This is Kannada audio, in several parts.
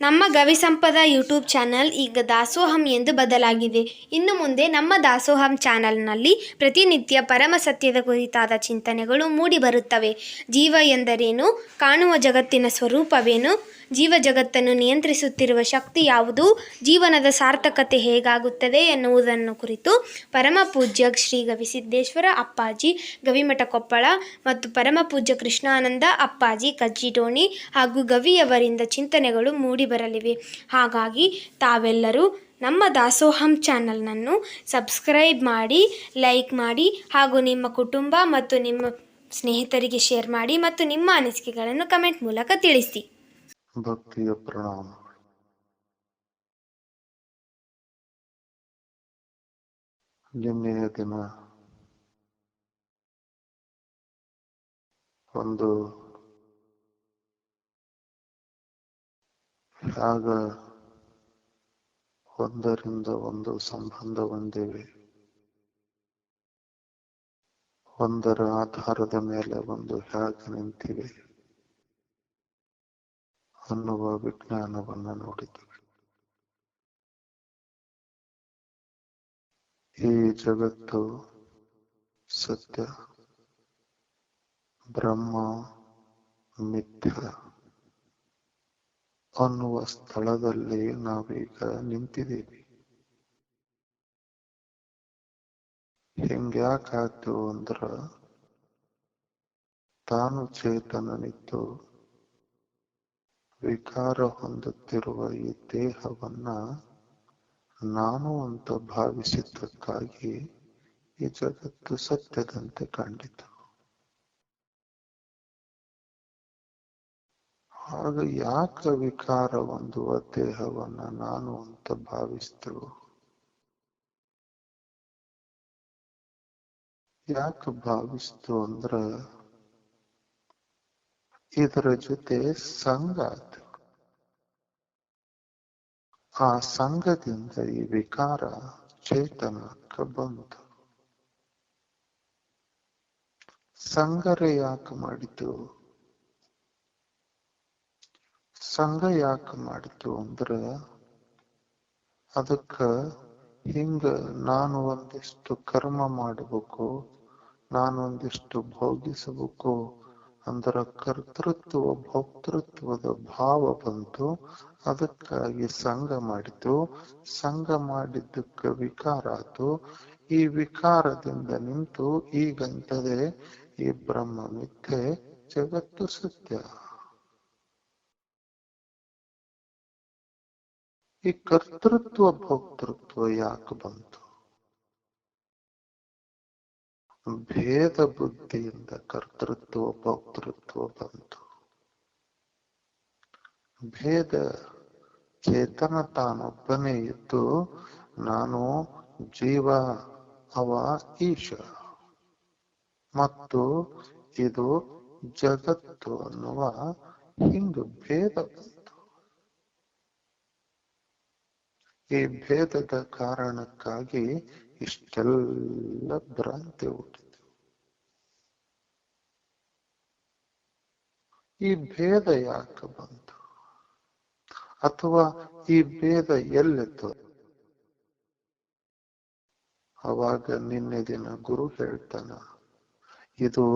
ನಮ್ಮ ಗವಿಸಂಪದ ಯೂಟ್ಯೂಬ್ ಚಾನಲ್ ಈಗ ದಾಸೋಹಂ ಎಂದು ಬದಲಾಗಿದೆ. ಇನ್ನು ಮುಂದೆ ನಮ್ಮ ದಾಸೋಹಂ ಚಾನಲ್ನಲ್ಲಿ ಪ್ರತಿನಿತ್ಯ ಪರಮ ಸತ್ಯದ ಕುರಿತಾದ ಚಿಂತನೆಗಳು ಮೂಡಿ ಬರುತ್ತವೆ. ಜೀವ ಎಂದರೇನು? ಕಾಣುವ ಜಗತ್ತಿನ ಸ್ವರೂಪವೇನು? ಜೀವ ಜಗತ್ತನ್ನು ನಿಯಂತ್ರಿಸುತ್ತಿರುವ ಶಕ್ತಿ ಯಾವುದು? ಜೀವನದ ಸಾರ್ಥಕತೆ ಹೇಗಾಗುತ್ತದೆ ಎನ್ನುವುದನ್ನು ಕುರಿತು ಪರಮ ಪೂಜ್ಯ ಶ್ರೀ ಗವಿಸಿದ್ದೇಶ್ವರ ಅಪ್ಪಾಜಿ ಗವಿಮಠ ಕೊಪ್ಪಳ ಮತ್ತು ಪರಮ ಪೂಜ್ಯ ಕೃಷ್ಣಾನಂದ ಅಪ್ಪಾಜಿ ಕಜ್ಜಿಡೋಣಿ ಹಾಗೂ ಗವಿಯವರಿಂದ ಚಿಂತನೆಗಳು ಮೂಡಿ ಬರಲಿವೆ. ಹಾಗಾಗಿ ತಾವೆಲ್ಲರೂ ನಮ್ಮ ದಾಸೋಹಂ ಚಾನಲ್ನನ್ನು ಸಬ್ಸ್ಕ್ರೈಬ್ ಮಾಡಿ, ಲೈಕ್ ಮಾಡಿ ಹಾಗೂ ನಿಮ್ಮ ಕುಟುಂಬ ಮತ್ತು ನಿಮ್ಮ ಸ್ನೇಹಿತರಿಗೆ ಶೇರ್ ಮಾಡಿ ಮತ್ತು ನಿಮ್ಮ ಅನಿಸಿಕೆಗಳನ್ನು ಕಮೆಂಟ್ ಮೂಲಕ ತಿಳಿಸಿ. ಭಕ್ತಿಯ ಪ್ರಣಾಮ. ನಿನ್ನೆಯ ದಿನ ಒಂದು ಆಗ ಒಂದರಿಂದ ಒಂದು ಸಂಬಂಧ ಹೊಂದಿವೆ, ಒಂದರ ಆಧಾರದ ಮೇಲೆ ಒಂದು ಹೇಗೆ ನಿಂತಿವೆ ಅನ್ನುವ ವಿಜ್ಞಾನವನ್ನು ನೋಡಿದ್ದೇವೆ. ಈ ಜಗತ್ತು ಸತ್ಯ, ಬ್ರಹ್ಮ ಮಿಥ್ಯ ಅನ್ನುವ ಸ್ಥಳದಲ್ಲಿ ನಾವೀಗ ನಿಂತಿದ್ದೀವಿ. ಹಿಂಗ್ಯಾಕಾಯ್ತು ಅಂದ್ರ, ತಾನು ಚೇತನನಿದ್ದು ವಿಕಾರ ಹೊಂದುತ್ತಿರುವ ಈ ದೇಹವನ್ನ ನಾನು ಅಂತ ಭಾವಿಸಿದ್ದಕ್ಕಾಗಿ ಈ ಜಗತ್ತು ಸತ್ಯದಂತೆ ಕಂಡಿತು. ಆಗ ಯಾಕೆ ವಿಕಾರ ಹೊಂದುವ ದೇಹವನ್ನ ನಾನು ಅಂತ ಭಾವಿಸ್ತೇವೆ? ಯಾಕೆ ಭಾವಿಸ್ತು ಅಂದ್ರ, ಇದರ ಜೊತೆ ಸಂಘ ಆಯ್ತು. ಆ ಸಂಘದಿಂದ ಈ ವಿಕಾರ ಚೇತನಕ್ಕೆ ಬಂತು. ಸಂಘರೆ ಯಾಕೆ ಮಾಡಿತು? ಸಂಘ ಯಾಕೆ ಮಾಡಿತು ಅಂದ್ರೆ, ಅದಕ್ಕ ಹಿಂಗ ನಾನು ಒಂದಿಷ್ಟು ಕರ್ಮ ಮಾಡಬೇಕು, ನಾನು ಒಂದಿಷ್ಟು ಭೋಗಿಸಬೇಕು ಅಂದ್ರ ಕರ್ತೃತ್ವ ಭೋಕ್ತೃತ್ವದ ಭಾವ ಬಂತು. ಅದಕ್ಕಾಗಿ ಸಂಘ ಮಾಡಿತು. ಸಂಘ ಮಾಡಿದ್ದಕ್ಕೆ ವಿಕಾರ ಆಯ್ತು. ಈ ವಿಕಾರದಿಂದ ನಿಂತು ಈಗಂತದೆ ಈ ಬ್ರಹ್ಮ ಮಿಥ್ಯೆ, ಜಗತ್ತು ಸತ್ಯ. ಈ ಕರ್ತೃತ್ವ ಭೋಕ್ತೃತ್ವ ಯಾಕೆ ಬಂತು? ಭೇದ ಬುದ್ಧಿಯಿಂದ ಕರ್ತೃತ್ವ ಭೋಕ್ತೃತ್ವ ಬಂತು. ಭೇದ, ಚೇತನ ತಾನೊಬ್ಬನೇ ಇದ್ದು ನಾನು ಜೀವ, ಅವ ಈಶ ಮತ್ತು ಇದು ಜಗತ್ತು ಅನ್ನುವ ಹಿಂಗ ಭೇದ ಬಂತು. ಈ ಭೇದದ ಕಾರಣಕ್ಕಾಗಿ ಇಷ್ಟೆಲ್ಲ ಭ್ರಾಂತಿ ಹುಟ್ಟಿತು. ಈ ಭೇದ ಯಾಕೆ ಬಂತು? ಅಥವಾ ಈ ಭೇದ ಎಲ್ಲಿತ್ತು? ಅವಾಗ ನಿನ್ನೆ ದಿನ ಗುರು ಹೇಳ್ತಾನ, ಇದು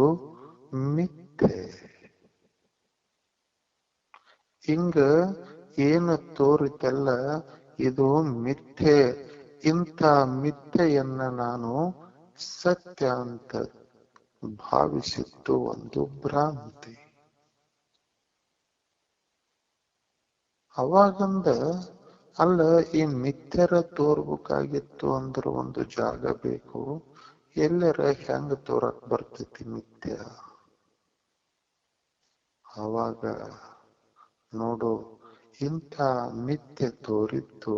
ಮಿಥ್ಯೆ. ಹಿಂಗ ಏನು ತೋರಿತಲ್ಲ, ಇದು ಮಿಥ್ಯೆ. ಇಂಥ ಮಿಥ್ಯೆಯನ್ನ ನಾನು ಸತ್ಯ ಅಂತ ಭಾವಿಸಿದ್ದು ಒಂದು ಭ್ರಾಂತಿ. ಅವಾಗಂದ ಅಲ್ಲ, ಈ ಮಿಥ್ಯರ ತೋರ್ಬೇಕಾಗಿತ್ತು ಅಂದ್ರೆ ಒಂದು ಜಾಗ ಬೇಕು. ಎಲ್ಲರ ಹೆಂಗ ತೋರಕ್ ಬರ್ತೈತಿ ಮಿಥ್ಯ? ಅವಾಗ ನೋಡು, ಇಂಥ ಮಿಥ್ಯೆ ತೋರಿದ್ದು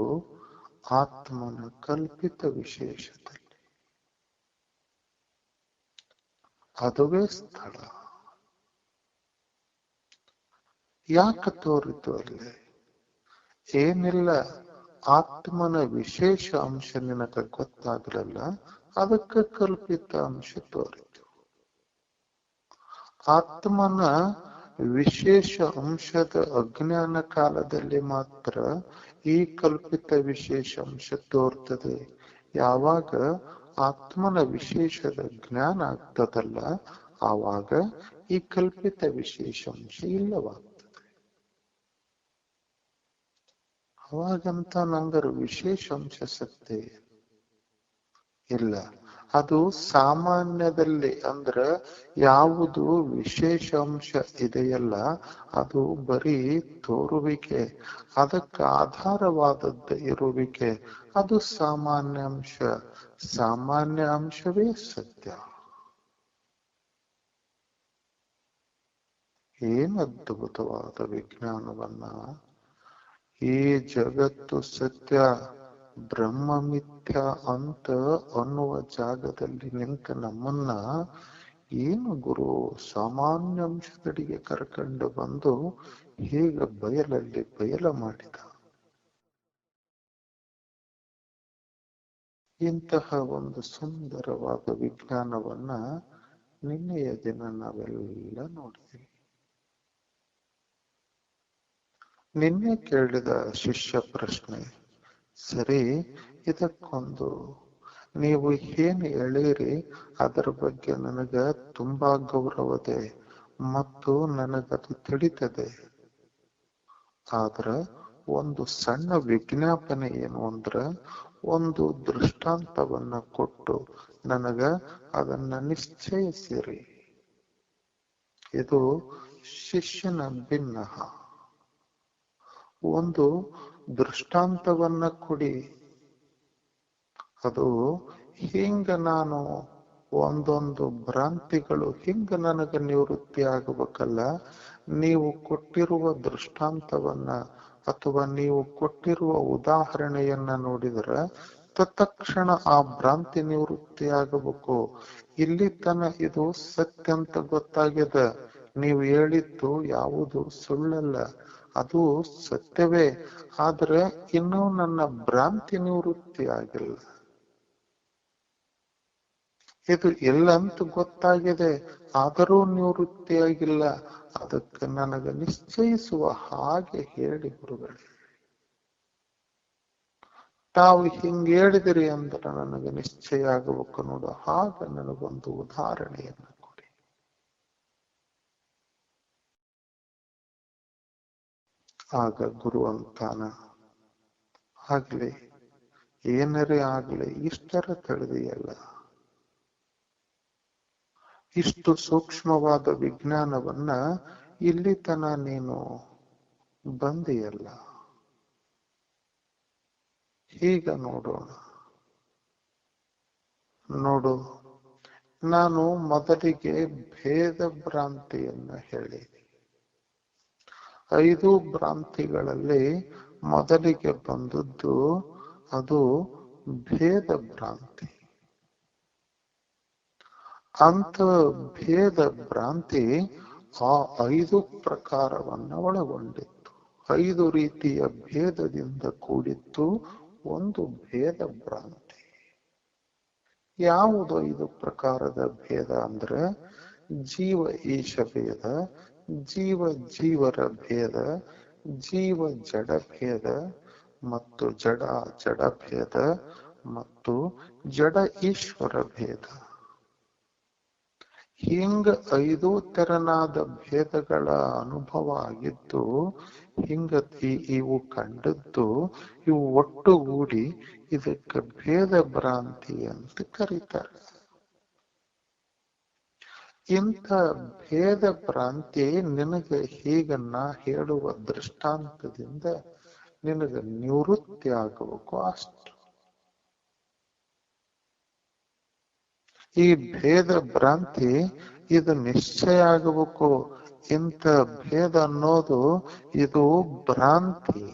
ಆತ್ಮನ ಕಲ್ಪಿತ ವಿಶೇಷದಲ್ಲಿ. ಅದುವೇ ಸ್ಥಳ. ಯಾಕೆ ತೋರಿತು ಅಲ್ಲಿ? ಏನಿಲ್ಲ, ಆತ್ಮನ ವಿಶೇಷ ಅಂಶ ನಿನಗೆ ಗೊತ್ತಾಗ್ಲಲ್ಲ, ಅದಕ್ಕೆ ಕಲ್ಪಿತ ಅಂಶ ತೋರಿತು. ಆತ್ಮನ ವಿಶೇಷ ಅಂಶದ ಅಜ್ಞಾನ ಕಾಲದಲ್ಲಿ ಮಾತ್ರ ಈ ಕಲ್ಪಿತ ವಿಶೇಷ ಅಂಶ ತೋರ್ತದೆ. ಯಾವಾಗ ಆತ್ಮನ ವಿಶೇಷದ ಜ್ಞಾನ ಆಗ್ತದಲ್ಲ, ಆವಾಗ ಈ ಕಲ್ಪಿತ ವಿಶೇಷ ಅಂಶ ಇಲ್ಲವಾಗ್ತದೆ. ಅವಾಗಂತ ನಂಗರ ವಿಶೇಷ ಅಂಶ ಸತ್ಯ ಇಲ್ಲ. ಅದು ಸಾಮಾನ್ಯದಲ್ಲಿ ಅಂದ್ರ ಯಾವುದು ವಿಶೇಷ ಅಂಶ ಇದೆಯಲ್ಲ, ಅದು ಬರೀ ತೋರುವಿಕೆ, ಅದಕ್ಕೆ ಆಧಾರವಾದದ್ದು ಇರುವಿಕೆ, ಅದು ಸಾಮಾನ್ಯ ಅಂಶ. ಸಾಮಾನ್ಯ ಅಂಶವೇ ಸತ್ಯ. ಏನು ಅದ್ಭುತವಾದ ವಿಜ್ಞಾನವನ್ನ! ಈ ಜಗತ್ತು ಸತ್ಯ, ಬ್ರಹ್ಮ ಮಿಥ್ಯ ಅಂತ ಅನ್ನುವ ಜಾಗದಲ್ಲಿ ನಿಂತ ನಮ್ಮನ್ನ ಏನು ಗುರು ಸಾಮಾನ್ಯ ಅಂಶದಡಿಗೆ ಕರ್ಕೊಂಡು ಬಂದು ಹೀಗೆ ಬಯಲಲ್ಲಿ ಬಯಲ ಮಾಡಿದ. ಇಂತಹ ಒಂದು ಸುಂದರವಾದ ವಿಜ್ಞಾನವನ್ನ ನಿನ್ನೆಯ ದಿನ ನಾವೆಲ್ಲ ನೋಡಿದ್ವಿ. ನಿನ್ನೆ ಕೇಳಿದ ಶಿಷ್ಯ ಪ್ರಶ್ನೆ, ಸರಿ, ಇದಕ್ಕೊಂದು ನೀವು ಏನು ಹೇಳಿರಿ ಅದರ ಬಗ್ಗೆ ನನಗ ತುಂಬಾ ಗೌರವದೆ ಮತ್ತು ನನಗದು ತಿಳಿತದೆ. ಆದ್ರ ಒಂದು ಸಣ್ಣ ವಿಜ್ಞಾಪನೆ ಏನು ಅಂದ್ರ, ಒಂದು ದೃಷ್ಟಾಂತವನ್ನ ಕೊಟ್ಟು ನನಗ ಅದನ್ನ ನಿಶ್ಚಯಿಸಿರಿ. ಇದು ಶಿಷ್ಯನ ಭಿನ್ನಹ. ಒಂದು ದೃಷ್ಟಾಂತವನ್ನ ಕೊಡಿ. ಅದು ಹಿಂಗ ನಾನು ಒಂದೊಂದು ಭ್ರಾಂತಿಗಳು ಹಿಂಗ ನನಗೆ ನಿವೃತ್ತಿ ಆಗಬೇಕಲ್ಲ. ನೀವು ಕೊಟ್ಟಿರುವ ದೃಷ್ಟಾಂತವನ್ನ ಅಥವಾ ನೀವು ಕೊಟ್ಟಿರುವ ಉದಾಹರಣೆಯನ್ನ ನೋಡಿದ್ರೆ ತತ್ಕ್ಷಣ ಆ ಭ್ರಾಂತಿ ನಿವೃತ್ತಿ ಆಗಬೇಕು. ಇಲ್ಲಿ ತನ ಇದು ಸತ್ಯ ಅಂತ ಗೊತ್ತಾಗಿದೆ. ನೀವು ಹೇಳಿದ್ದು ಯಾವುದು ಸುಳ್ಳಲ್ಲ, ಅದು ಸತ್ಯವೇ. ಆದ್ರೆ ಇನ್ನೂ ನನ್ನ ಭ್ರಾಂತಿ ನಿವೃತ್ತಿ ಆಗಿಲ್ಲ. ಇದು ಎಲ್ಲಂತ ಗೊತ್ತಾಗಿದೆ, ಆದರೂ ನಿವೃತ್ತಿಯಾಗಿಲ್ಲ. ಅದಕ್ಕೆ ನನಗೆ ನಿಶ್ಚಯಿಸುವ ಹಾಗೆ ಹೇಳಿ ಗುರುಗಳೇ. ತಾವು ಹಿಂಗ ಹೇಳಿದಿರಿ ಅಂದ್ರೆ ನನಗೆ ನಿಶ್ಚಯ ಆಗಬೇಕು ನೋಡು, ಹಾಗ ನನಗೊಂದು ಉದಾಹರಣೆಯನ್ನ ಕೊಡಿ. ಆಗ ಗುರು ಅಂತಾನ, ಆಗ್ಲಿ ಏನರೇ ಆಗ್ಲಿ ಇಷ್ಟರ ತಿಳಿದೆಯಲ್ಲ, ಇಷ್ಟು ಸೂಕ್ಷ್ಮವಾದ ವಿಜ್ಞಾನವನ್ನ ಇಲ್ಲಿ ತನ ನೀನು ಬಂದಿಯಲ್ಲ. ಈಗ ನೋಡೋಣ. ನೋಡು, ನಾನು ಮೊದಲಿಗೆ ಭೇದ ಭ್ರಾಂತಿಯನ್ನ ಹೇಳಿದೆ. 5 ಭ್ರಾಂತಿಗಳಲ್ಲಿ ಮೊದಲಿಗೆ ಬಂದದ್ದು ಅದು ಭೇದ ಭ್ರಾಂತಿ. ಅಂತ ಭೇದ ಭ್ರಾಂತಿ ಆ 5 ಪ್ರಕಾರವನ್ನ ಒಳಗೊಂಡಿತ್ತು. 5 ರೀತಿಯ ಭೇದದಿಂದ ಕೂಡಿತ್ತು ಒಂದು ಭೇದ ಭ್ರಾಂತಿ. ಯಾವುದು 5 ಪ್ರಕಾರದ ಭೇದ ಅಂದ್ರೆ, ಜೀವ ಈಶ ಭೇದ, ಜೀವ ಜೀವರ ಭೇದ, ಜೀವ ಜಡ ಭೇದ ಮತ್ತು ಜಡ ಜಡ ಭೇದ ಮತ್ತು ಜಡ ಈಶ್ವರ ಭೇದ. ಹಿಂಗ 5 ತೆರನಾದ ಭೇದಗಳ ಅನುಭವ ಆಗಿದ್ದು, ಹಿಂಗ ಇವು ಕಂಡದ್ದು, ಇವು ಒಟ್ಟುಗೂಡಿ ಇದಕ್ಕೆ ಭೇದ ಭ್ರಾಂತಿ ಅಂತ ಕರೀತಾರೆ. ಇಂಥ ಭೇದ ಭ್ರಾಂತಿ ನಿನಗೆ ಹೀಗನ್ನ ಹೇಳುವ ದೃಷ್ಟಾಂತದಿಂದ ನಿನಗೆ ನಿವೃತ್ತಿ ಆಗಬೇಕು ಅಷ್ಟು. ಈ ಭೇದ ಭ್ರಾಂತಿ ಇದು ನಿಶ್ಚಯ ಆಗಬೇಕು. ಇಂಥ ಭೇದ ಅನ್ನೋದು ಇದು ಭ್ರಾಂತಿ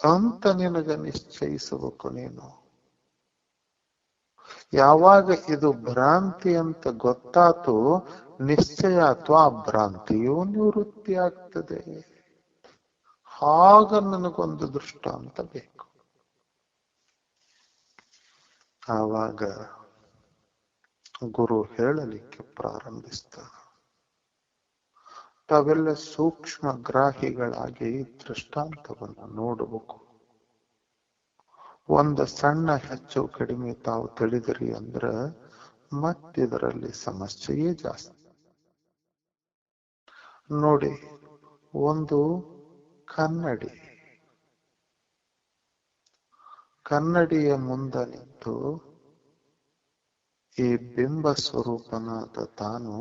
ಅಂತ ನಿನಗೆ ನಿಶ್ಚಯಿಸಬೇಕು ನೀನು. ಯಾವಾಗ ಇದು ಭ್ರಾಂತಿ ಅಂತ ಗೊತ್ತಾತು, ನಿಶ್ಚಯ ಅಥವಾ ಭ್ರಾಂತಿಯು ನಿವೃತ್ತಿ ಆಗ್ತದೆ. ಆಗ ನನಗೊಂದು ದೃಷ್ಟಾಂತ ಬೇಕು. ಆವಾಗ ಗುರು ಹೇಳಲಿಕ್ಕೆ ಪ್ರಾರಂಭಿಸ್ತಾನೆ. ತಾವೆಲ್ಲ ಸೂಕ್ಷ್ಮ ಗ್ರಾಹಿಗಳಾಗಿ ದೃಷ್ಟಾಂತವನ್ನು ನೋಡಬೇಕು. ಒಂದು ಸಣ್ಣ ಹೆಚ್ಚು ಕಡಿಮೆ ತಾವು ತಿಳಿದಿರಿ ಅಂದ್ರ ಮತ್ತಿದರಲ್ಲಿ ಸಮಸ್ಯೆಯೇ ಜಾಸ್ತಿ. ನೋಡಿ, ಒಂದು ಕನ್ನಡಿಯ ಮುಂದೆ ನಿಂತು ಈ ಬಿಂಬ ಸ್ವರೂಪನಾದ ತಾನು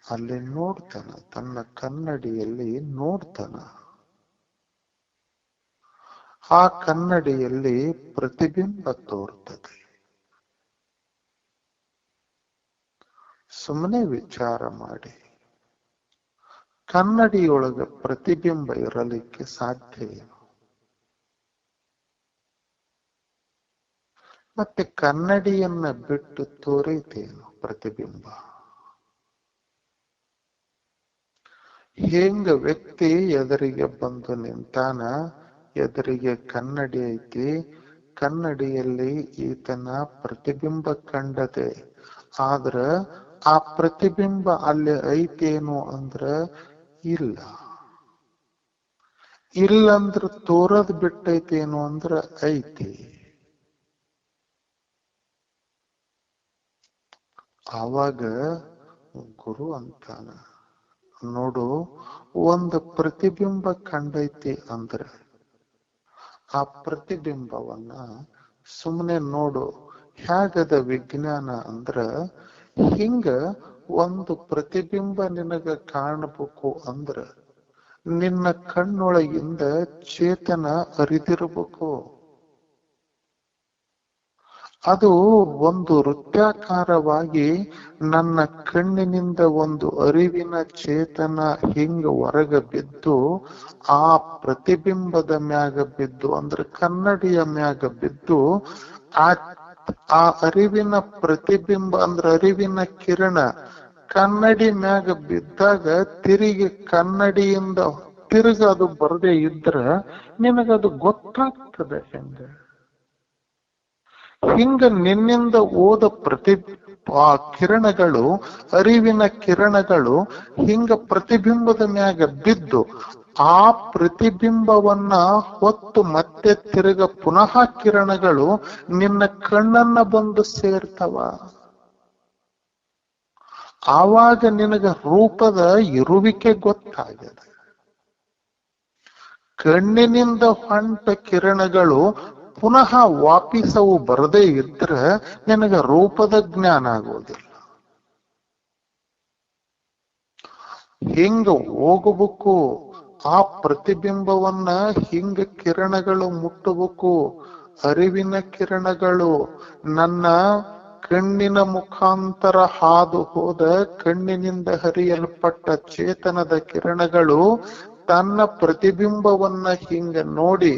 ಅಲ್ಲಿ ನೋಡ್ತಾನ, ತನ್ನ ಕನ್ನಡಿಯಲ್ಲಿ ನೋಡ್ತಾನ. ಆ ಕನ್ನಡಿಯಲ್ಲಿ ಪ್ರತಿಬಿಂಬ ತೋರ್ತದೆ. ಸುಮ್ಮನೆ ವಿಚಾರ ಮಾಡಿ, ಕನ್ನಡಿಯೊಳಗ ಪ್ರತಿಬಿಂಬ ಇರಲಿಕ್ಕೆ ಸಾಧ್ಯ ಏನು? ಮತ್ತೆ ಕನ್ನಡಿಯನ್ನ ಬಿಟ್ಟು ತೋರಿತೇನು ಪ್ರತಿಬಿಂಬ? ಹೆಂಗ ವ್ಯಕ್ತಿ ಎದುರಿಗೆ ಬಂದು ನಿಂತಾನ, ಎದುರಿಗೆ ಕನ್ನಡಿ ಐತಿ, ಕನ್ನಡಿಯಲ್ಲಿ ಈತನ ಪ್ರತಿಬಿಂಬ ಕಂಡದೆ. ಆದ್ರ ಆ ಪ್ರತಿಬಿಂಬ ಅಲ್ಲಿ ಐತೇನು ಅಂದ್ರ ಇಲ್ಲ. ಇಲ್ಲಂದ್ರ ತೋರದ್ ಬಿಟ್ಟೈತೇನು ಅಂದ್ರ ಐತಿ. ಆವಾಗ ಗುರು ಅಂತಾನ, ನೋಡು, ಒಂದು ಪ್ರತಿಬಿಂಬ ಕಂಡೈತಿ ಅಂದ್ರ ಆ ಪ್ರತಿಬಿಂಬವನ್ನ ಸುಮ್ಮನೆ ನೋಡು. ಹೇಗದ ವಿಜ್ಞಾನ ಅಂದ್ರ, ಹಿಂಗ ಒಂದು ಪ್ರತಿಬಿಂಬ ನಿನಗ ಕಾಣಬೇಕು ಅಂದ್ರ ನಿನ್ನ ಕಣ್ಣೊಳಗಿಂದ ಚೇತನ ಅರಿದಿರ್ಬೇಕು. ಅದು ಒಂದು ವೃತ್ತಾಕಾರವಾಗಿ ನನ್ನ ಕಣ್ಣಿನಿಂದ ಒಂದು ಅರಿವಿನ ಚೇತನ ಹಿಂಗ ಹೊರಗ ಬಿದ್ದು ಆ ಪ್ರತಿಬಿಂಬದ ಮ್ಯಾಗ ಬಿದ್ದು, ಅಂದ್ರೆ ಕನ್ನಡಿಯ ಮ್ಯಾಗ ಬಿದ್ದು, ಆ ಅರಿವಿನ ಪ್ರತಿಬಿಂಬ ಅಂದ್ರೆ ಅರಿವಿನ ಕಿರಣ ಕನ್ನಡಿ ಮ್ಯಾಗ ಬಿದ್ದಾಗ ತಿರುಗಿ ಕನ್ನಡಿಯಿಂದ ತಿರುಗ ಅದು ಬರದೇ ಇದ್ರ ನಿನಗದು ಗೊತ್ತಾಗ್ತದೆ. ಹಿಂಗ ನಿನ್ನಿಂದ ಓದ ಆ ಕಿರಣಗಳು, ಅರಿವಿನ ಕಿರಣಗಳು ಹಿಂಗ ಪ್ರತಿಬಿಂಬದ ಮ್ಯಾಗ ಬಿದ್ದು ಆ ಪ್ರತಿಬಿಂಬವನ್ನ ಹೊತ್ತು ಮತ್ತೆ ತಿರುಗ ಪುನಃ ಕಿರಣಗಳು ನಿನ್ನ ಕಣ್ಣನ್ನ ಬಂದು ಸೇರ್ತಾವ. ಆವಾಗ ನಿನಗ ರೂಪದ ಇರುವಿಕೆ ಗೊತ್ತಾಗಿದೆ. ಕಣ್ಣಿನಿಂದ ಹೊಂಟ ಕಿರಣಗಳು ಪುನಃ ವಾಪಿಸವು ಬರದೇ ಇದ್ರೆ ನಿನಗ ರೂಪದ ಜ್ಞಾನ ಆಗೋದಿಲ್ಲ. ಹಿಂಗ ಹೋಗಬೇಕು, ಆ ಪ್ರತಿಬಿಂಬವನ್ನ ಹಿಂಗ ಕಿರಣಗಳು ಮುಟ್ಟಬೇಕು. ಅರಿವಿನ ಕಿರಣಗಳು ನನ್ನ ಕಣ್ಣಿನ ಮುಖಾಂತರ ಹಾದು ಹೋದ ಕಣ್ಣಿನಿಂದ ಹರಿಯಲ್ಪಟ್ಟ ಚೇತನದ ಕಿರಣಗಳು ತನ್ನ ಪ್ರತಿಬಿಂಬವನ್ನ ಹಿಂಗ ನೋಡಿ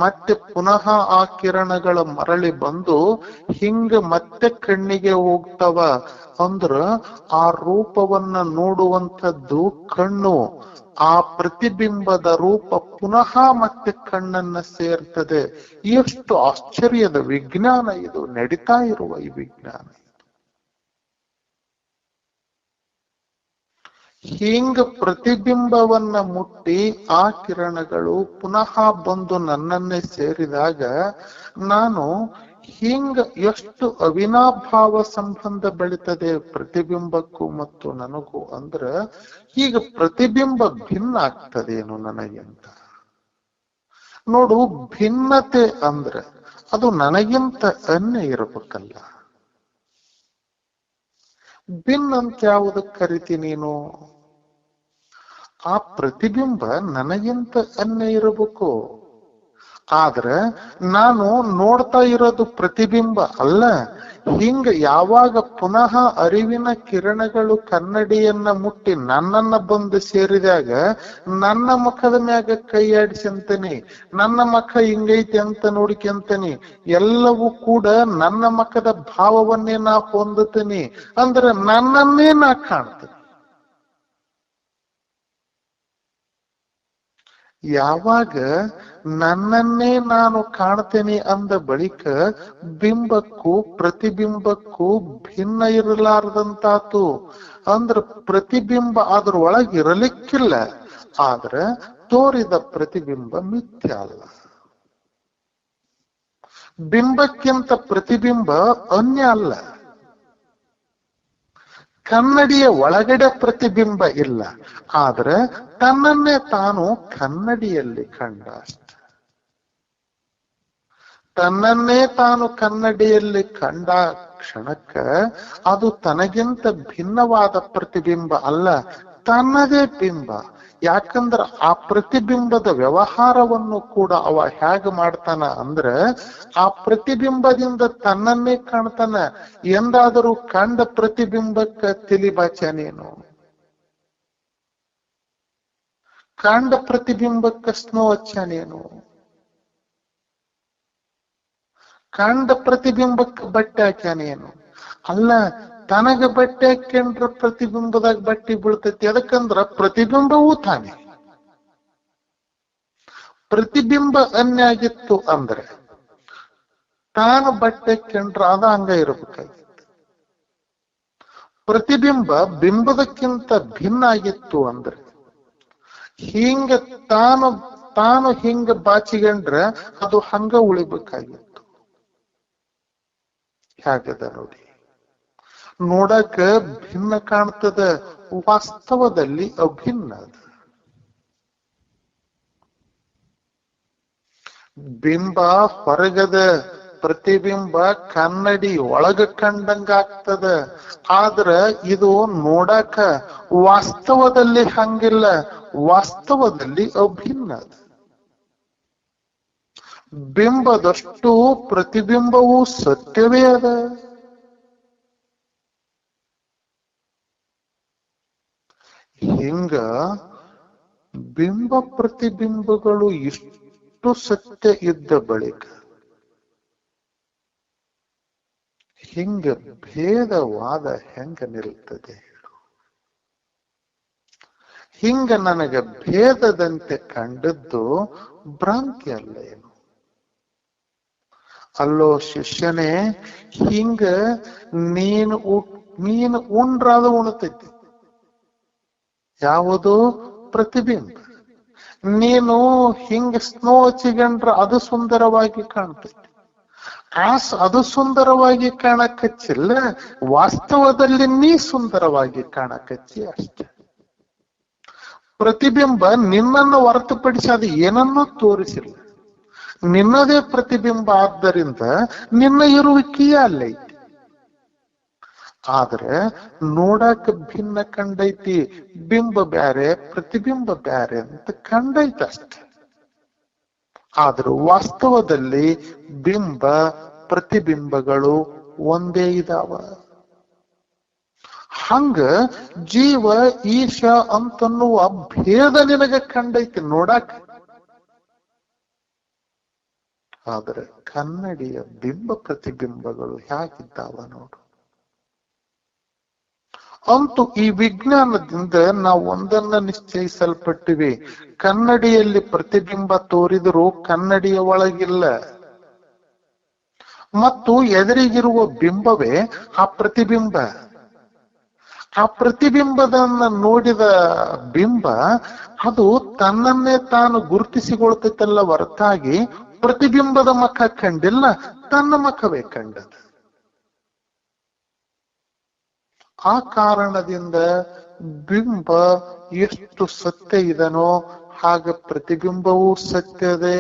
ಮತ್ತೆ ಪುನಃ ಆ ಕಿರಣಗಳ ಮರಳಿ ಬಂದು ಹಿಂಗ ಮತ್ತೆ ಕಣ್ಣಿಗೆ ಹೋಗ್ತವ. ಅಂದ್ರ ಆ ರೂಪವನ್ನ ನೋಡುವಂಥದ್ದು ಕಣ್ಣು. ಆ ಪ್ರತಿಬಿಂಬದ ರೂಪ ಪುನಃ ಮತ್ತೆ ಕಣ್ಣನ್ನ ಸೇರ್ತದೆ. ಎಷ್ಟು ಆಶ್ಚರ್ಯದ ವಿಜ್ಞಾನ ಇದು, ನಡೀತಾ ಇರುವ ಈ ವಿಜ್ಞಾನ. ಹಿಂಗ ಪ್ರತಿಬಿಂಬವನ್ನ ಮುಟ್ಟಿ ಆ ಕಿರಣಗಳು ಪುನಃ ಬಂದು ನನ್ನನ್ನೇ ಸೇರಿದಾಗ ನಾನು ಹಿಂಗ ಎಷ್ಟು ಅವಿನಾಭಾವ ಸಂಬಂಧ ಬೆಳೀತದೆ ಪ್ರತಿಬಿಂಬಕ್ಕೂ ಮತ್ತು ನನಗೂ. ಅಂದ್ರ ಈಗ ಪ್ರತಿಬಿಂಬ ಭಿನ್ನ ಆಗ್ತದೇನು ನನಗಿಂತ? ನೋಡು, ಭಿನ್ನತೆ ಅಂದ್ರೆ ಅದು ನನಗಿಂತ ಅನ್ಯ ಇರಬೇಕಲ್ಲ. ಭಿನ್ನ ಅಂತ ಯಾವುದಕ್ಕೆ ಕರಿತಿ ನೀನು? ಆ ಪ್ರತಿಬಿಂಬ ನನಗಿಂತ ಅನ್ಯ ಇರಬೇಕು. ಆದ್ರೆ ನಾನು ನೋಡ್ತಾ ಇರೋದು ಪ್ರತಿಬಿಂಬ ಅಲ್ಲ. ಹಿಂಗ ಯಾವಾಗ ಪುನಃ ಅರಿವಿನ ಕಿರಣಗಳು ಕನ್ನಡಿಯನ್ನ ಮುಟ್ಟಿ ನನ್ನನ್ನ ಬಂದು ಸೇರಿದಾಗ ನನ್ನ ಮುಖದ ಮ್ಯಾಗ ಕೈ ಆಡಿಸಂತನಿ, ನನ್ನ ಮುಖ ಹಿಂಗೈತಿ ಅಂತ ನೋಡ್ಕೊಂತನಿ, ಎಲ್ಲವೂ ಕೂಡ ನನ್ನ ಮುಖದ ಭಾವವನ್ನೇ ನಾ ಹೊಂದುತ್ತೀನಿ. ಅಂದ್ರೆ ನನ್ನನ್ನೇ ನಾ ಕಾಣ್ತೀನಿ. ಯಾವಾಗ ನನ್ನನ್ನೇ ನಾನು ಕಾಣ್ತೇನೆ ಅಂದ ಬಳಿಕ ಬಿಂಬಕ್ಕೂ ಪ್ರತಿಬಿಂಬಕ್ಕೂ ಭಿನ್ನ ಇರಲಾರ್ದಂತಾತು. ಅಂದ್ರ ಪ್ರತಿಬಿಂಬ ಅದ್ರೊಳಗೆ ಇರಲಿಕ್ಕಿಲ್ಲ, ಆದ್ರೆ ತೋರಿದ ಪ್ರತಿಬಿಂಬ ಮಿಥ್ಯ ಅಲ್ಲ. ಬಿಂಬಕ್ಕಿಂತ ಪ್ರತಿಬಿಂಬ ಅನ್ಯ ಅಲ್ಲ. ಕನ್ನಡಿಯ ಒಳಗಡೆ ಪ್ರತಿಬಿಂಬ ಇಲ್ಲ, ಆದ್ರೆ ತನ್ನನ್ನೇ ತಾನು ಕನ್ನಡಿಯಲ್ಲಿ ಕಂಡ ಅಷ್ಟೆ. ತನ್ನನ್ನೇ ತಾನು ಕನ್ನಡಿಯಲ್ಲಿ ಕಂಡ ಕ್ಷಣಕ್ಕ ಅದು ತನಗಿಂತ ಭಿನ್ನವಾದ ಪ್ರತಿಬಿಂಬ ಅಲ್ಲ, ತನ್ನದೇ ಬಿಂಬ. ಯಾಕಂದ್ರ ಆ ಪ್ರತಿಬಿಂಬದ ವ್ಯವಹಾರವನ್ನು ಕೂಡ ಅವ ಹೇಗೆ ಮಾಡ್ತಾನ ಅಂದ್ರೆ ಆ ಪ್ರತಿಬಿಂಬದಿಂದ ತನ್ನನ್ನೇ ಕಾಣ್ತಾನ. ಎಂದಾದರೂ ಕಂಡ ಪ್ರತಿಬಿಂಬಕ್ಕ ತಿಳಿಬಾಚನೇನು? ಕಂಡ ಪ್ರತಿಬಿಂಬಕ್ಕ ಸ್ನೋ ಹಚ್ಚನೇನು? ಕಂಡ ಪ್ರತಿಬಿಂಬಕ್ಕೆ ಬಟ್ಟೆ ಹಾಕ್ಯಾನೇನು? ಅಲ್ಲ, ತನಗ ಬಟ್ಟೆ ಹಾಕ್ಯಂಡ್ರ ಪ್ರತಿಬಿಂಬದಾಗ ಬಟ್ಟೆ ಬೀಳ್ತೈತಿ. ಅದಕ್ಕಂದ್ರ ಪ್ರತಿಬಿಂಬವೂ ತಾನೆ. ಪ್ರತಿಬಿಂಬ ಅನ್ಯ ಆಗಿತ್ತು ಅಂದ್ರೆ ತಾನು ಬಟ್ಟೆ ಹಾಕ್ಯಂಡ್ರ ಅದ ಹಂಗ ಇರಬೇಕಾಗಿತ್ತು. ಪ್ರತಿಬಿಂಬ ಬಿಂಬದಕ್ಕಿಂತ ಭಿನ್ನ ಆಗಿತ್ತು ಅಂದ್ರೆ ಹಿಂಗ ತಾನು ಹಿಂಗ ಬಾಚಿಗಂಡ್ರ ಅದು ಹಂಗ ಉಳಿಬೇಕಾಗಿತ್ತು. ಹೇಗದ ನೋಡಿ, ನೋಡಕ ಭಿನ್ನ ಕಾಣ್ತದ, ವಾಸ್ತವದಲ್ಲಿ ಅಭಿನ್ನ ಅದ. ಬಿಂಬ ಹೊರಗದ, ಪ್ರತಿಬಿಂಬ ಕನ್ನಡಿ ಒಳಗ ಕಂಡಂಗಾಗ್ತದ. ಆದ್ರ ಇದು ನೋಡಕ ವಾಸ್ತವದಲ್ಲಿ ಹಂಗಿಲ್ಲ, ವಾಸ್ತವದಲ್ಲಿ ಅಭಿನ್ನ ಅದ. ಬಿಂಬದಷ್ಟು ಪ್ರತಿಬಿಂಬವೂ ಸತ್ಯವೇ ಅದ. ಹಿಂಗ ಬಿಂಬ ಪ್ರತಿಬಿಂಬಗಳು ಇಷ್ಟು ಸತ್ಯ ಇದ್ದ ಬಳಿಕ ಹಿಂಗ ಭೇದವಾದ ಹೆಂಗ ನಿಲ್ತದೆ? ಹಿಂಗ ನನಗೆ ಭೇದದಂತೆ ಕಂಡದ್ದು ಭ್ರಾಂತಿ ಅಲ್ಲ ಏನು? ಅಲ್ಲೋ ಶಿಷ್ಯನೇ, ಹಿಂಗ ನೀನು ಉಂಡ್ರಾದ ಉಣತೈತಿ. ಯಾವುದು? ಪ್ರತಿಬಿಂಬ. ನೀನು ಹಿಂಗ ಸ್ನೋ ಹಚ್ಚಿಗಂಡ್ರ ಅದು ಸುಂದರವಾಗಿ ಕಾಣ್ತೈತಿ. ಅದು ಸುಂದರವಾಗಿ ಕಾಣಕಚ್ಚಿಲ್ಲ, ವಾಸ್ತವದಲ್ಲಿ ನೀ ಸುಂದರವಾಗಿ ಕಾಣಕಚ್ಚಿ ಅಷ್ಟೆ. ಪ್ರತಿಬಿಂಬ ನಿನ್ನನ್ನು ಹೊರತುಪಡಿಸಿ ಅದು ಏನನ್ನೂ ತೋರಿಸಿಲ್ಲ. ನಿನ್ನದೇ ಪ್ರತಿಬಿಂಬ ಆದ್ದರಿಂದ ನಿನ್ನ ಇರುವಿಕೆಯೇ ಅಲ್ಲೈತಿ. ಆದ್ರೆ ನೋಡಕ ಭಿನ್ನ ಕಂಡೈತಿ. ಬಿಂಬ ಬ್ಯಾರೆ, ಪ್ರತಿಬಿಂಬ ಬ್ಯಾರೆ ಅಂತ ಕಂಡೈತಿ ಅಷ್ಟೆ. ಆದ್ರೂ ವಾಸ್ತವದಲ್ಲಿ ಬಿಂಬ ಪ್ರತಿಬಿಂಬಗಳು ಒಂದೇ ಇದಾವ. ಹಂಗ ಜೀವ ಈಶ ಅಂತನ್ನುವ ಭೇದ ನಿನಗೆ ಕಂಡೈತಿ ನೋಡಾಕ. ಆದ್ರೆ ಕನ್ನಡಿಯ ಬಿಂಬ ಪ್ರತಿಬಿಂಬಗಳು ಹೇಗಿದ್ದಾವ ನೋಡು. ಅಂತೂ ಈ ವಿಜ್ಞಾನದಿಂದ ನಾವು ಒಂದನ್ನ ನಿಶ್ಚಯಿಸಲ್ಪಟ್ಟಿವಿ, ಕನ್ನಡಿಯಲ್ಲಿ ಪ್ರತಿಬಿಂಬ ತೋರಿದರೂ ಕನ್ನಡಿಯ ಒಳಗಿಲ್ಲ. ಮತ್ತು ಎದುರಿಗಿರುವ ಬಿಂಬವೇ ಆ ಪ್ರತಿಬಿಂಬ. ಆ ಪ್ರತಿಬಿಂಬದನ್ನ ನೋಡಿದ ಬಿಂಬ ಅದು ತನ್ನನ್ನೇ ತಾನು ಗುರುತಿಸಿಕೊಳ್ತೈತಲ್ಲ ಹೊರತಾಗಿ ಪ್ರತಿಬಿಂಬದ ಮುಖ ಕಂಡಿಲ್ಲ, ತನ್ನ ಮುಖವೇ ಕಂಡದ. ಆ ಕಾರಣದಿಂದ ಬಿಂಬ ಎಷ್ಟು ಸತ್ಯ ಇದನೋ ಹಾಗ ಪ್ರತಿಬಿಂಬವೂ ಸತ್ಯದೆ.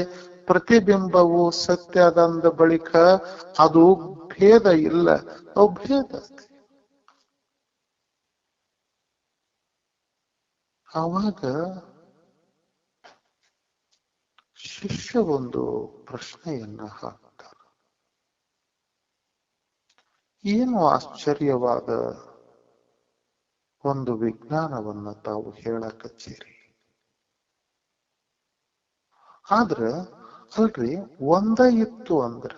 ಪ್ರತಿಬಿಂಬವು ಸತ್ಯದಂದ ಬಳಿಕ ಅದು ಭೇದ ಇಲ್ಲ, ಅಭೇದ. ಆವಾಗ ಶಿಷ್ಯ ಒಂದು ಪ್ರಶ್ನೆಯನ್ನ ಹಾಕ್ತಾರ. ಏನು ಆಶ್ಚರ್ಯವಾದ ಒಂದು ವಿಜ್ಞಾನವನ್ನ ತಾವು ಹೇಳಕಚ್ಚೇರಿ. ಆದ್ರ ಅಲ್ರಿ, ಒಂದ ಇತ್ತು ಅಂದ್ರ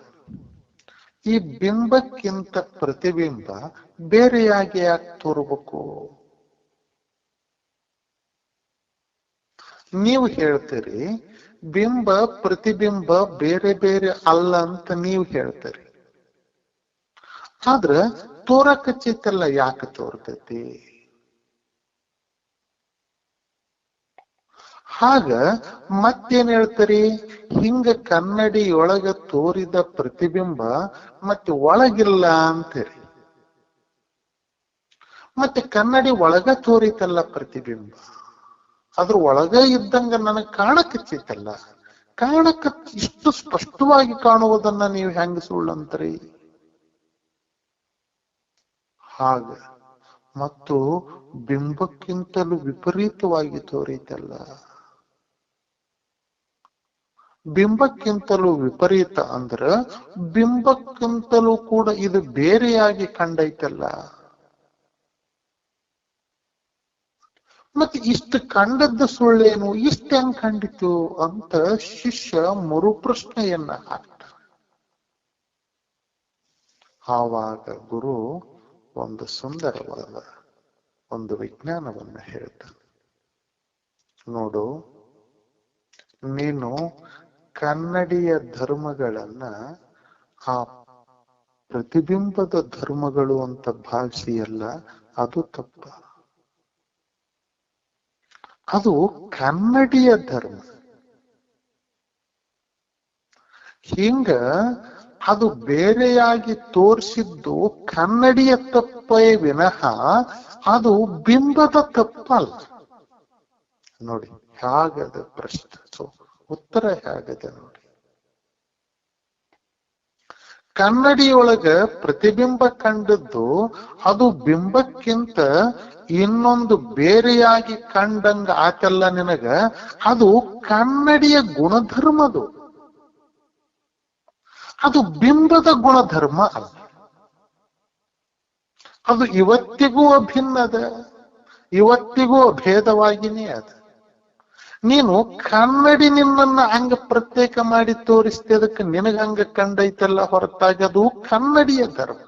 ಈ ಬಿಂಬಕ್ಕಿಂತ ಪ್ರತಿಬಿಂಬ ಬೇರೆಯಾಗಿ ಯಾಕೆ ತೋರ್ಬೇಕು? ನೀವು ಹೇಳ್ತೀರಿ ಬಿಂಬ ಪ್ರತಿಬಿಂಬ ಬೇರೆ ಬೇರೆ ಅಲ್ಲ ಅಂತ ನೀವು ಹೇಳ್ತೀರಿ. ಆದ್ರ ತೋರಕಚ್ಚೈತಲ್ಲ, ಯಾಕೆ ತೋರ್ತೈತಿ? ಹಾಗ ಮತ್ತೇನ್ ಹೇಳ್ತಾರಿ? ಹಿಂಗ ಕನ್ನಡಿಯೊಳಗ ತೋರಿದ ಪ್ರತಿಬಿಂಬ ಮತ್ತೆ ಒಳಗಿಲ್ಲ ಅಂತೀರಿ. ಮತ್ತೆ ಕನ್ನಡಿ ಒಳಗ ತೋರಿತಲ್ಲ ಪ್ರತಿಬಿಂಬ, ಅದ್ರ ಒಳಗ ಇದ್ದಂಗ ನನಗ್ ಕಾಣಕಚ್ಚೈತಲ್ಲ, ಕಾಣಕ ಇಷ್ಟು ಸ್ಪಷ್ಟವಾಗಿ ಕಾಣುವುದನ್ನ ನೀವು ಹೆಂಗ ಸುಳ್ಳಂತ್ರಿ? ಹಾಗ ಮತ್ತು ಬಿಂಬಕ್ಕಿಂತಲೂ ವಿಪರೀತವಾಗಿ ತೋರಿತಲ್ಲ. ಬಿಂಬಕ್ಕಿಂತಲೂ ವಿಪರೀತ ಅಂದ್ರ ಬಿಂಬಕ್ಕಿಂತಲೂ ಕೂಡ ಇದು ಬೇರೆಯಾಗಿ ಕಂಡೈತಲ್ಲ. ಮತ್ತೆ ಇಷ್ಟು ಕಂಡದ್ದು ಸುಳ್ಳೇನು, ಇಷ್ಟ ಹೆಂಗ್ ಕಂಡಿತು ಅಂತ ಶಿಷ್ಯ ಮರುಪ್ರಶ್ನೆಯನ್ನ ಹಾಕ್ತ. ಆವಾಗ ಗುರು ಒಂದು ಸುಂದರವಾದ ಒಂದು ವಿಜ್ಞಾನವನ್ನ ಹೇಳ್ತಾನೆ. ನೋಡು, ನೀನು ಕನ್ನಡಿಯ ಧರ್ಮಗಳನ್ನ ಆ ಪ್ರತಿಬಿಂಬದ ಧರ್ಮಗಳು ಅಂತ ಭಾವಿಸಿಯಲ್ಲ, ಅದು ತಪ್ಪ. ಅದು ಕನ್ನಡಿಯ ಧರ್ಮ. ಹಿಂಗ ಅದು ಬೇರೆಯಾಗಿ ತೋರಿಸಿದ್ದು ಕನ್ನಡಿಯ ತಪ್ಪೇ ವಿನಃ ಅದು ಬಿಂಬದ ತಪ್ಪಲ್ಲ. ನೋಡಿ ಹೇಗದ ಪ್ರಶ್ನೆ, ಉತ್ತರ ಹೇಗದೆ ನೋಡಿ. ಕನ್ನಡಿಯೊಳಗ ಪ್ರತಿಬಿಂಬ ಕಂಡದ್ದು ಅದು ಬಿಂಬಕ್ಕಿಂತ ಇನ್ನೊಂದು ಬೇರೆಯಾಗಿ ಕಂಡಂಗ ಆತಲ್ಲ ನಿನಗ, ಅದು ಕನ್ನಡಿಯ ಗುಣಧರ್ಮದು, ಅದು ಬಿಂಬದ ಗುಣಧರ್ಮ ಅಲ್ಲ. ಅದು ಇವತ್ತಿಗೂ ಅಭಿನ್ನದ, ಇವತ್ತಿಗೂ ಅಭೇದವಾಗಿನೇ ಅದ. ನೀನು ಕನ್ನಡಿ ನಿನ್ನನ್ನ ಹಂಗ ಪ್ರತ್ಯೇಕ ಮಾಡಿ ತೋರಿಸ್ತೆ, ಅದಕ್ಕೆ ನಿನಗ ಹಂಗ ಕಂಡೈತಲ್ಲ, ಹೊರತಾಗಿ ಅದು ಕನ್ನಡಿಯ ಧರ್ಮ.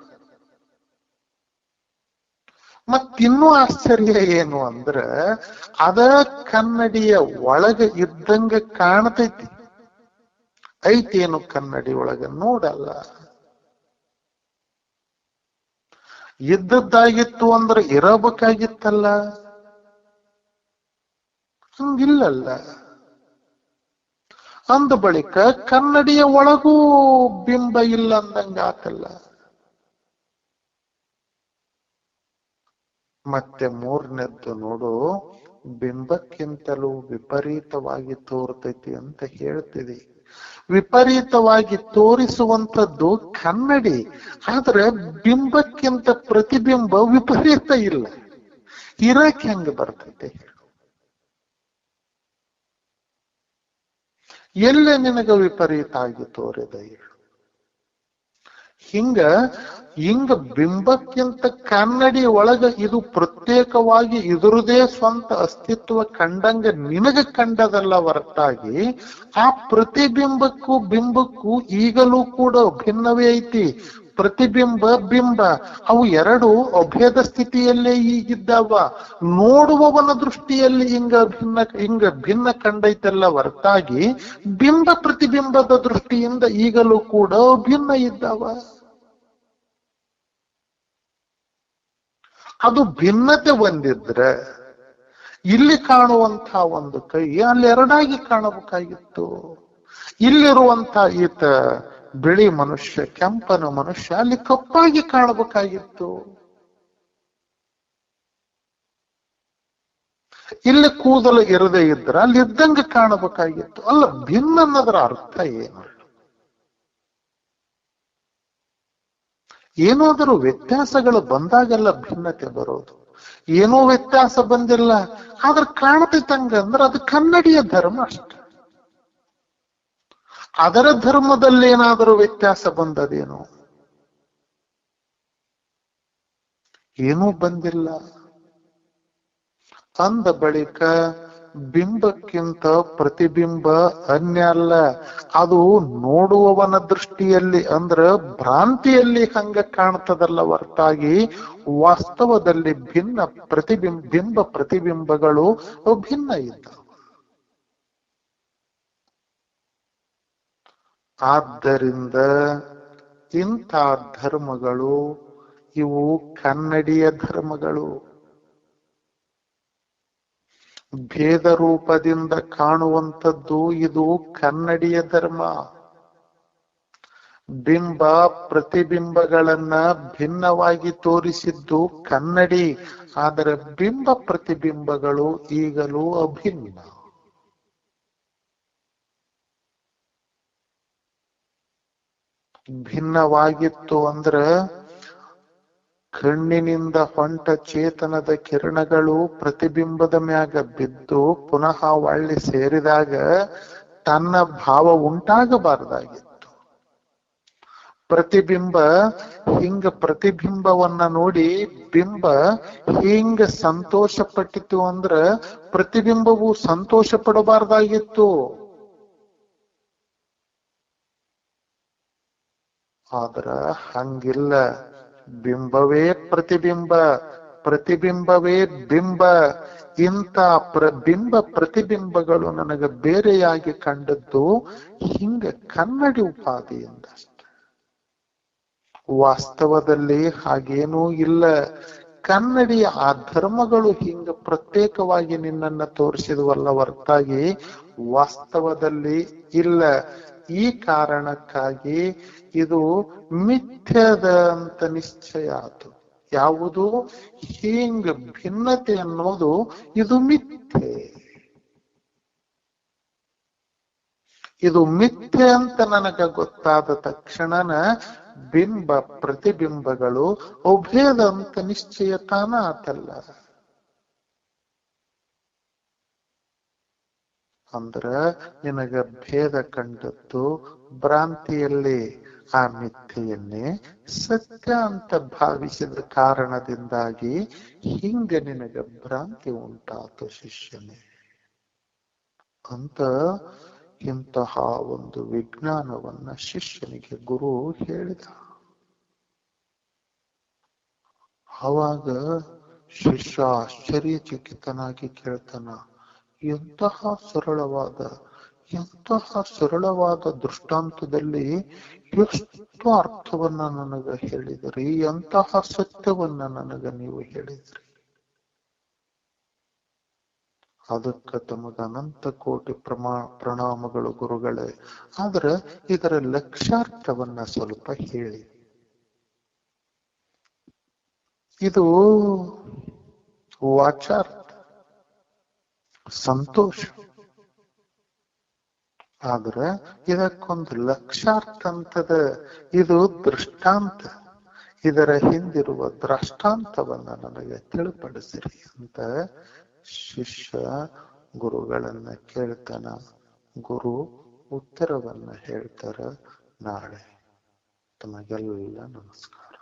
ಮತ್ತಿನ್ನೂ ಆಶ್ಚರ್ಯ ಏನು ಅಂದ್ರ, ಅದ ಕನ್ನಡಿಯ ಒಳಗ ಇದ್ದಂಗ ಕಾಣ್ತೈತಿ, ಐತೇನು ಕನ್ನಡಿ ಒಳಗ ನೋಡಲ್ಲ. ಇದ್ದದ್ದಾಗಿತ್ತು ಅಂದ್ರೆ ಇರಬೇಕಾಗಿತ್ತಲ್ಲ, ಹಂಗಿಲ್ಲಲ್ಲ. ಅಂದ ಬಳಿಕ ಕನ್ನಡಿಯ ಒಳಗೂ ಬಿಂಬ ಇಲ್ಲ ಅಂದಂಗ ಆತಲ್ಲ. ಮತ್ತೆ ಮೂರನೇದ್ದು ನೋಡು, ಬಿಂಬಕ್ಕಿಂತಲೂ ವಿಪರೀತವಾಗಿ ತೋರ್ತೈತಿ ಅಂತ ಹೇಳ್ತೀವಿ. ವಿಪರೀತವಾಗಿ ತೋರಿಸುವಂಥದ್ದು ಕನ್ನಡಿ, ಆದ್ರೆ ಬಿಂಬಕ್ಕಿಂತ ಪ್ರತಿಬಿಂಬ ವಿಪರೀತ ಇಲ್ಲ. ಇರಕ್ ಹೆಂಗ ಬರ್ತೈತೆ? ಎಲ್ಲೇ ನಿನಗ ವಿಪರೀತ ಆಗಿ ತೋರಿದ ಹೇಳು. ಹಿಂಗ ಬಿಂಬಕ್ಕಿಂತ ಕನ್ನಡಿ ಒಳಗ ಇದು ಪ್ರತ್ಯೇಕವಾಗಿ ಇದರದೇ ಸ್ವಂತ ಅಸ್ತಿತ್ವ ಕಂಡಂಗ ನಿನಗ ಕಂಡದಲ್ಲ ಹೊರತಾಗಿ ಆ ಪ್ರತಿಬಿಂಬಕ್ಕೂ ಬಿಂಬಕ್ಕೂ ಈಗಲೂ ಕೂಡ ಭಿನ್ನವೇ ಐತಿ. ಪ್ರತಿಬಿಂಬ ಬಿಂಬ ಅವು ಎರಡು ಅಭೇದ ಸ್ಥಿತಿಯಲ್ಲೇ ಈಗಿದ್ದಾವ. ನೋಡುವವನ ದೃಷ್ಟಿಯಲ್ಲಿ ಹಿಂಗ ಭಿನ್ನ ಕಂಡೈತೆಲ್ಲ ಹೊರತಾಗಿ ಬಿಂಬ ಪ್ರತಿಬಿಂಬದ ದೃಷ್ಟಿಯಿಂದ ಈಗಲೂ ಕೂಡ ಭಿನ್ನ ಇದ್ದಾವ. ಅದು ಭಿನ್ನತೆ ಹೊಂದಿದ್ರೆ ಇಲ್ಲಿ ಕಾಣುವಂತ ಒಂದು ಕೈ ಅಲ್ಲಿ ಎರಡಾಗಿ ಕಾಣಬೇಕಾಗಿತ್ತು. ಇಲ್ಲಿರುವಂತ ಈತ ಬಿಳಿ ಮನುಷ್ಯ, ಕೆಂಪನ ಮನುಷ್ಯ ಅಲ್ಲಿ ಕಪ್ಪಾಗಿ ಕಾಣಬೇಕಾಗಿತ್ತು. ಇಲ್ಲಿ ಕೂದಲು ಇರದೇ ಇದ್ರ ಅಲ್ಲಿ ಇದ್ದಂಗೆ ಕಾಣಬೇಕಾಗಿತ್ತು. ಅಲ್ಲ, ಭಿನ್ನ ಅನ್ನೋದರ ಅರ್ಥ ಏನು? ಏನಾದರೂ ವ್ಯತ್ಯಾಸಗಳು ಬಂದಾಗೆಲ್ಲ ಭಿನ್ನತೆ ಬರೋದು. ಏನೋ ವ್ಯತ್ಯಾಸ ಬಂದಿಲ್ಲ ಆದ್ರೆ ಕಾಣತೈತಂಗ ಅಂದ್ರೆ ಅದು ಕನ್ನಡಿಯ ಧರ್ಮ ಅಷ್ಟೆ. ಅದರ ಧರ್ಮದಲ್ಲಿ ಏನಾದರೂ ವ್ಯತ್ಯಾಸ ಬಂದದೇನೋ? ಏನೂ ಬಂದಿಲ್ಲ. ಅಂದ ಬಳಿಕ ಬಿಂಬಕ್ಕಿಂತ ಪ್ರತಿಬಿಂಬ ಅನ್ಯ ಅಲ್ಲ, ಅದು ನೋಡುವವನ ದೃಷ್ಟಿಯಲ್ಲಿ ಅಂದ್ರ ಭ್ರಾಂತಿಯಲ್ಲಿ ಹಂಗ ಕಾಣ್ತದಲ್ಲ ಹೊರತಾಗಿ ವಾಸ್ತವದಲ್ಲಿ ಬಿಂಬ ಪ್ರತಿಬಿಂಬಗಳು ಭಿನ್ನ ಇದ್ದಾವ. ಆದ್ದರಿಂದ ಇಂಥ ಧರ್ಮಗಳು ಇವು ಕನ್ನಡಿಯ ಧರ್ಮಗಳು. ಭೇದ ರೂಪದಿಂದ ಕಾಣುವಂಥದ್ದು ಇದು ಕನ್ನಡಿಯ ಧರ್ಮ. ಬಿಂಬ ಪ್ರತಿಬಿಂಬಗಳನ್ನ ಭಿನ್ನವಾಗಿ ತೋರಿಸಿದ್ದು ಕನ್ನಡಿ. ಆದರೆ ಬಿಂಬ ಪ್ರತಿಬಿಂಬಗಳು ಈಗಲೂ ಅಭಿನ್ನ. ಭಿನ್ನವಾಗಿತ್ತು ಅಂದ್ರ ಕಣ್ಣಿನಿಂದ ಹೊಂಟ ಚೇತನದ ಕಿರಣಗಳು ಪ್ರತಿಬಿಂಬದ ಮ್ಯಾಗ ಬಿದ್ದು ಪುನಃ ಒಳ್ಳಿ ಸೇರಿದಾಗ ತನ್ನ ಭಾವ ಉಂಟಾಗಬಾರದಾಗಿತ್ತು. ಪ್ರತಿಬಿಂಬ ಹಿಂಗ ಪ್ರತಿಬಿಂಬವನ್ನ ನೋಡಿ ಬಿಂಬ ಹಿಂಗ ಸಂತೋಷ ಪಟ್ಟಿತು ಅಂದ್ರ ಪ್ರತಿಬಿಂಬವು ಸಂತೋಷ ಪಡಬಾರ್ದಾಗಿತ್ತು. ಆದ್ರ ಹಂಗಿಲ್ಲ. ಬಿಂಬವೇ ಪ್ರತಿಬಿಂಬ, ಪ್ರತಿಬಿಂಬವೇ ಬಿಂಬ. ಇಂಥ ಬಿಂಬ ಪ್ರತಿಬಿಂಬಗಳು ನನಗೆ ಬೇರೆಯಾಗಿ ಕಂಡದ್ದು ಹಿಂಗ ಕನ್ನಡಿ ಉಪಾಧಿಯಿಂದ. ವಾಸ್ತವದಲ್ಲಿ ಹಾಗೇನೂ ಇಲ್ಲ. ಕನ್ನಡಿ ಆ ಧರ್ಮಗಳು ಹಿಂಗ ಪ್ರತ್ಯೇಕವಾಗಿ ನಿನ್ನನ್ನ ತೋರಿಸಿದ್ವಲ್ಲ ಹೊರತಾಗಿ ವಾಸ್ತವದಲ್ಲಿ ಇಲ್ಲ. ಈ ಕಾರಣಕ್ಕಾಗಿ ಇದು ಮಿಥ್ಯದ ಅಂತ ನಿಶ್ಚಯ ಆತು. ಯಾವುದು ಹಿಂಗ ಭಿನ್ನತೆ ಅನ್ನೋದು ಇದು ಮಿಥ್ಯೆ. ಇದು ಮಿಥ್ಯೆ ಅಂತ ನನಗ ಗೊತ್ತಾದ ತಕ್ಷಣನ ಬಿಂಬ ಪ್ರತಿಬಿಂಬಗಳು ಅಭೇದ ಅಂತ ನಿಶ್ಚಯ ತಾನ ಆತಲ್ಲ. ಅಂದ್ರ ನಿನಗ ಭೇದ ಕಂಡದ್ದು ಭ್ರಾಂತಿಯಲ್ಲಿ. ಆ ಮಿಥ್ಯೆಯನ್ನೇ ಸತ್ಯ ಅಂತ ಭಾವಿಸಿದ ಕಾರಣದಿಂದಾಗಿ ಹಿಂಗ ನಿನಗ ಭ್ರಾಂತಿ ಉಂಟಾತು ಶಿಷ್ಯನೇ ಅಂತ. ಇಂತಹ ಒಂದು ವಿಜ್ಞಾನವನ್ನ ಶಿಷ್ಯನಿಗೆ ಗುರು ಹೇಳಿದ. ಆವಾಗ ಶಿಷ್ಯ ಆಶ್ಚರ್ಯಚಕಿತನಾಗಿ ಕೇಳ್ತಾನ, ಎಂತಹ ಸರಳವಾದ ದೃಷ್ಟಾಂತದಲ್ಲಿ ಎಷ್ಟು ಅರ್ಥವನ್ನ ನನಗ ಹೇಳಿದ್ರಿ, ಎಂತಹ ಸತ್ಯವನ್ನ ನನಗ ನೀವು ಹೇಳಿದ್ರಿ. ಅದಕ್ಕೆ ತಮಗ ಅನಂತ ಕೋಟಿ ಪ್ರಣಾಮಗಳು ಗುರುಗಳೇ. ಆದ್ರೆ ಇದರ ಲಕ್ಷ್ಯಾರ್ಥವನ್ನ ಸ್ವಲ್ಪ ಹೇಳಿ. ಇದು ವಾಚಾರ್ಥ, ಸಂತೋಷ. ಆದ್ರೆ ಇದಕ್ಕೊಂದು ಲಕ್ಷ್ಯಾರ್ಥ ಅಂತದ. ಇದು ದೃಷ್ಟಾಂತ. ಇದರ ಹಿಂದಿರುವ ದೃಷ್ಟಾಂತವನ್ನ ನನಗೆ ತಿಳಿಪಡಿಸಿರಿ ಅಂತ ಶಿಷ್ಯ ಗುರುಗಳನ್ನ ಕೇಳ್ತಾನ. ಗುರು ಉತ್ತರವನ್ನ ಹೇಳ್ತಾರ. ನಾಳೆ. ತಮಗೆಲ್ಲ ನಮಸ್ಕಾರ.